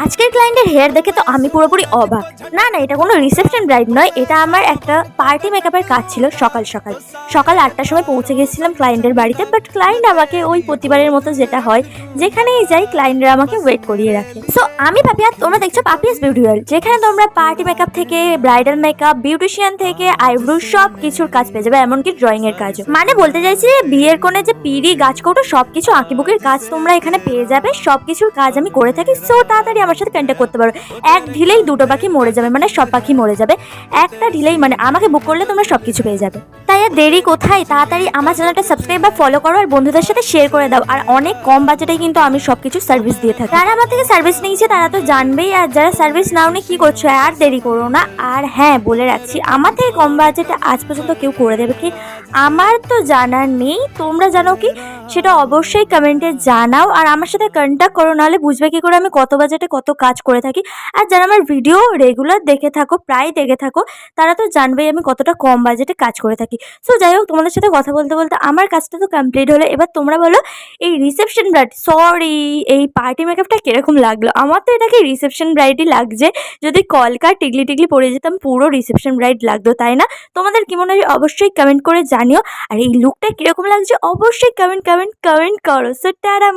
আজকের ক্লায়েন্টের হেয়ার দেখে তো আমি পুরোপুরি অবাক। না না, এটা কোনো রিসেপশন ব্রাইড নয়, এটা আমার একটা পার্টি মেকআপের কাজ ছিল। সকাল 8টার সময় পৌঁছে গেছিলাম ক্লায়েন্টের বাড়িতে। বাট ক্লায়েন্ট আমাকে ওই প্রতিবারের মতো যেটা হয়, যেখানেই যাই ক্লায়েন্টরা আমাকে ওয়েট করিয়ে রাখে। সো আমি পাপি, আর তোমরা দেখছো পাপিয়াস বিউটি ওয়ার্ল্ড, যেখানে তোমরা পার্টি মেকআপ থেকে ব্রাইডাল মেকআপ, বিউটিশিয়ান থেকে আইব্রো সব কিছুর কাজ পেয়ে যাবে, এমনকি ড্রয়িং এর কাজও। মানে বলতে চাইছি যে বিয়ের কোণে যে পিড়ি গাছকৌটো সবকিছু আঁকিবুকির কাজ তোমরা এখানে পেয়ে যাবে। সবকিছুর কাজ আমি করে থাকি। সো তাড়াতাড়ি আমার সাথে কন্ট্যাক্ট করতে পারো। এক ঢিলেই দুটো পাখি মরে যাবে, মানে সব পাখি মরে যাবে একটা ঢিলেই। মানে আমাকে বুক করলে তোমরা সবকিছু পেয়ে যাবে। তাই আর দেরি কোথায়, তাড়াতাড়ি আমার চ্যানেলটা সাবস্ক্রাইব বা ফলো করো আর বন্ধুদের সাথে শেয়ার করে দাও। আর অনেক কম বাজেটে কিন্তু আমি সবকিছু সার্ভিস দিয়ে থাকি। যারা আমার থেকে সার্ভিস নিয়েছে তারা তো জানবেই, আর যারা সার্ভিস নাওনি কি করছো, আর দেরি করো না। আর হ্যাঁ, বলে রাখছি, আমার থেকে কম বাজেটে আজ পর্যন্ত কেউ করে দেবে কি আমার তো জানার নেই। তোমরা জানো কি সেটা অবশ্যই কমেন্টে জানাও, আর আমার সাথে কন্ট্যাক্ট করো, নাহলে বুঝবে কি করে আমি কত বাজেটে কত কাজ করে থাকি। আর যারা আমার ভিডিও রেগুলার দেখে থাকো, প্রায় দেখে থাকো, তারা তো জানবেই আমি কতটা কম বাজেটে কাজ করে থাকি। সো যাই হোক, তোমাদের সাথে কথা বলতে বলতে আমার কাজটা তো কমপ্লিট হলো। এবার তোমরা বলো, এই রিসেপশন ব্রাইড, সরি, এই পার্টি মেকআপটা কিরকম লাগলো? আমার তো এটাকে রিসেপশন ব্রাইডই লাগছে। যদি কলকা টিকলি টিকলি পরে যেতাম, পুরো রিসেপশন ব্রাইড লাগতো, তাই না? তোমাদের কি মনে হয় অবশ্যই কমেন্ট করে জানিও। আর এই লুকটা কিরকম লাগছে অবশ্যই কমেন্ট করো। So tata.